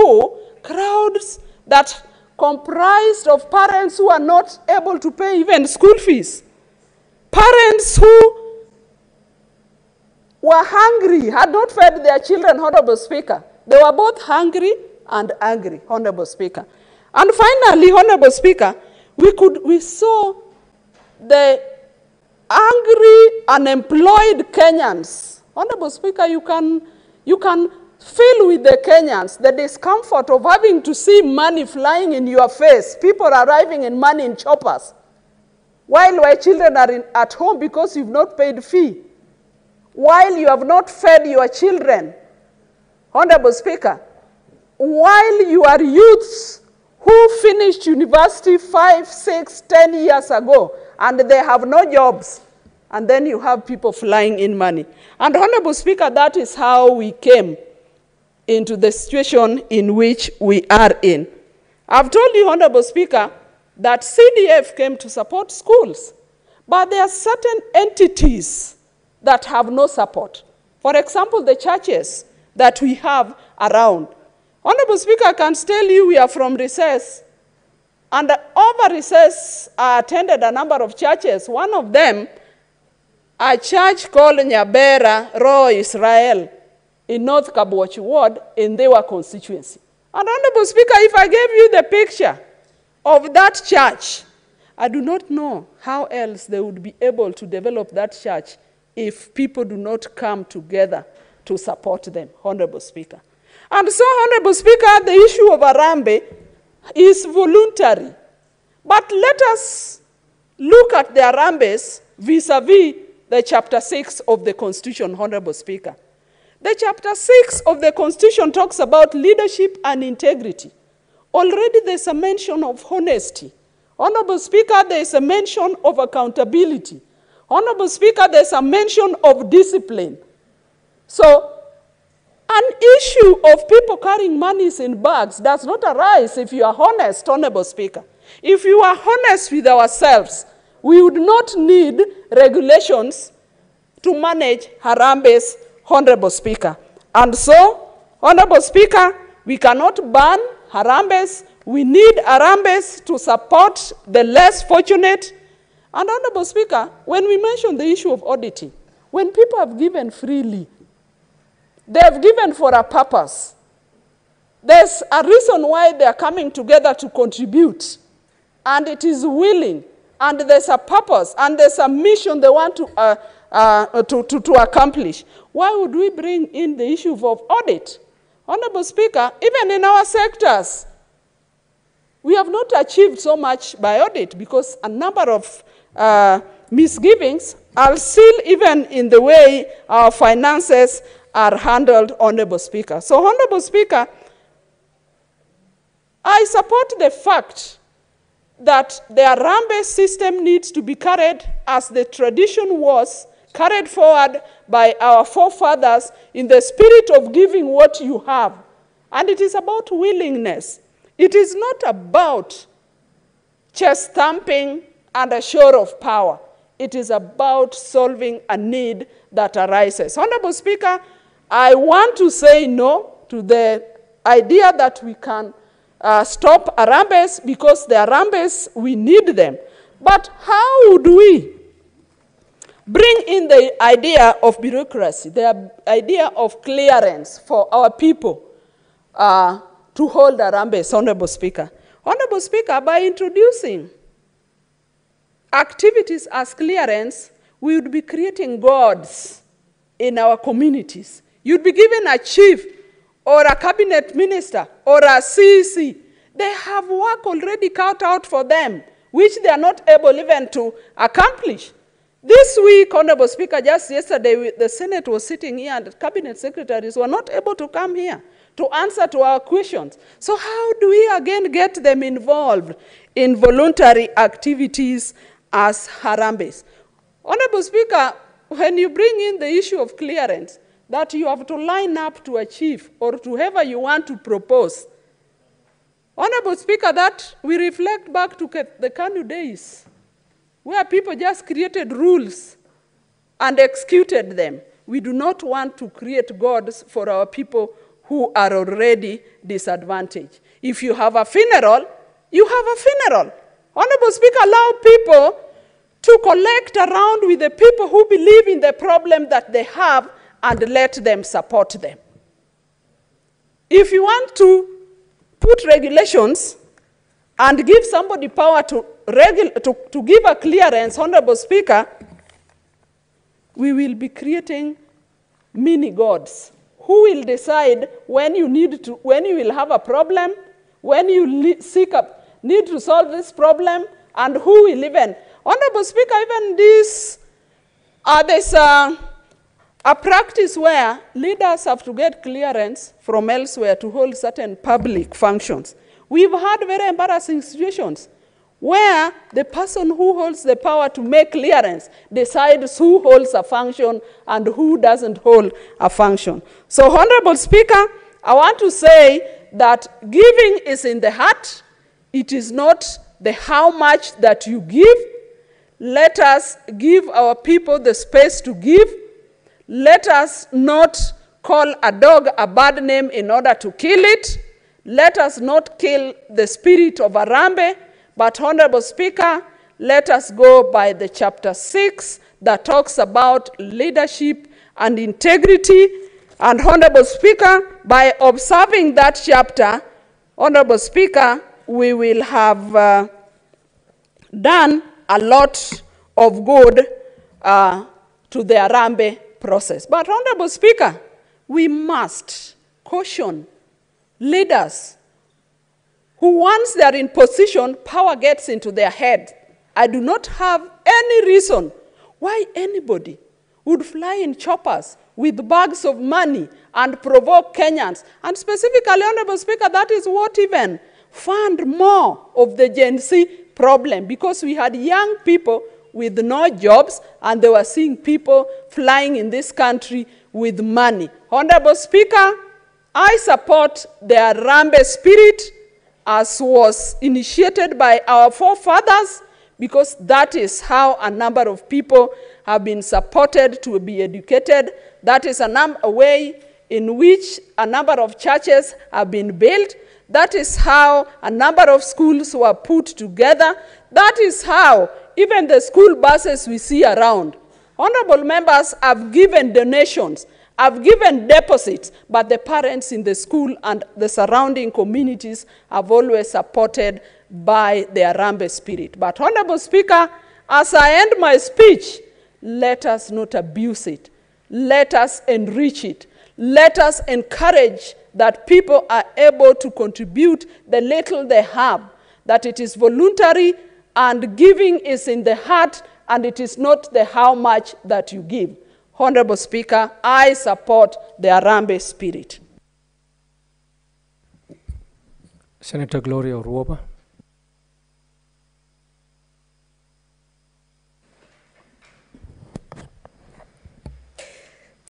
saw crowds that comprised of parents who are not able to pay even school fees. Parents who were hungry, had not fed their children, Honorable Speaker. They were both hungry and angry, Honorable Speaker. And finally, Honorable Speaker, we saw the angry, unemployed Kenyans. Honorable Speaker, you can feel with the Kenyans the discomfort of having to see money flying in your face, people arriving in money in choppers, while children are at home because you've not paid fee, while you have not fed your children, Honorable Speaker, while your youths who finished university 5, 6, 10 years ago, and they have no jobs, and then you have people flying in money. And Honorable Speaker, that is how we came into the situation in which we are in. I've told you, Honorable Speaker, that CDF came to support schools, but there are certain entities that have no support. For example, the churches that we have around. Honorable Speaker, I can tell you we are from recess, and over recess I attended a number of churches. One of them, a church called Nyabera Roy Israel in North Kabwochi Ward in Dewa constituency. And Honorable Speaker, if I gave you the picture of that church, I do not know how else they would be able to develop that church if people do not come together to support them, Honorable Speaker. And so, Honorable Speaker, the issue of Harambee is voluntary. But let us look at the Harambees vis-a-vis the Chapter 6 of the Constitution, Honorable Speaker. The Chapter 6 of the Constitution talks about leadership and integrity. Already there's a mention of honesty. Honorable Speaker, there's a mention of accountability. Honorable Speaker, there's a mention of discipline. So, an issue of people carrying monies in bags does not arise if you are honest, Honorable Speaker. If you are honest with ourselves, we would not need regulations to manage Harambees, Honorable Speaker. And so, Honorable Speaker, we cannot ban Harambees. We need Harambees to support the less fortunate. And Honorable Speaker, when we mention the issue of auditing, when people have given freely, they have given for a purpose. There's a reason why they are coming together to contribute. And it is willing. And there's a purpose. And there's a mission they want to accomplish. Why would we bring in the issue of audit? Honorable Speaker, even in our sectors, we have not achieved so much by audit because a number of misgivings are still even in the way our finances are handled, Honorable Speaker. So, Honorable Speaker, I support the fact that the Harambee system needs to be carried as the tradition was carried forward by our forefathers in the spirit of giving what you have. And it is about willingness. It is not about chest thumping and a show of power. It is about solving a need that arises. Honorable Speaker, I want to say no to the idea that we can stop Harambees because the Harambees, we need them. But how would we bring in the idea of bureaucracy, the idea of clearance for our people to hold Harambees, Honorable Speaker? Honorable Speaker, by introducing activities as clearance, we would be creating gods in our communities. You'd be given a chief or a cabinet minister or a CEC. They have work already cut out for them, which they are not able even to accomplish. This week, Honorable Speaker, just yesterday, the Senate was sitting here and cabinet secretaries were not able to come here to answer to our questions. So how do we again get them involved in voluntary activities as Harambees? Honorable Speaker, when you bring in the issue of clearance, that you have to line up to achieve or to whoever you want to propose. Honorable Speaker, that we reflect back to the KANU days, where people just created rules and executed them. We do not want to create gods for our people who are already disadvantaged. If you have a funeral, you have a funeral. Honorable Speaker, allow people to collect around with the people who believe in the problem that they have and let them support them. If you want to put regulations and give somebody power to give a clearance, Honorable Speaker, we will be creating mini gods who will decide when you will have a problem, when you need to solve this problem, and who will even. Honorable Speaker, even this, there's a practice where leaders have to get clearance from elsewhere to hold certain public functions. We've had very embarrassing situations where the person who holds the power to make clearance decides who holds a function and who doesn't hold a function. So, Honorable Speaker, I want to say that giving is in the heart. It is not the how much that you give. Let us give our people the space to give. Let us not call a dog a bad name in order to kill it. Let us not kill the spirit of Harambee. But, Honorable Speaker, let us go by the chapter 6 that talks about leadership and integrity. And, Honorable Speaker, by observing that chapter, Honorable Speaker, we will have done a lot of good to the Harambee process. But, Honorable Speaker, we must caution leaders who, once they are in position, power gets into their head. I do not have any reason why anybody would fly in choppers with bags of money and provoke Kenyans. And specifically, Honorable Speaker, that is what even fund more of the Gen Z problem, because we had young people with no jobs and they were seeing people flying in this country with money. Honorable Speaker, I support the Harambee spirit as was initiated by our forefathers, because that is how a number of people have been supported to be educated. That is a way in which a number of churches have been built. That is how a number of schools were put together. That is how even the school buses we see around. Honorable members have given donations, have given deposits, but the parents in the school and the surrounding communities have always supported by the Harambee spirit. But, Honorable Speaker, as I end my speech, let us not abuse it. Let us enrich it. Let us encourage that people are able to contribute the little they have, that it is voluntary and giving is in the heart, and it is not the how much that you give. Honorable Speaker, I support the Harambee spirit. Senator Gloria Oruoba.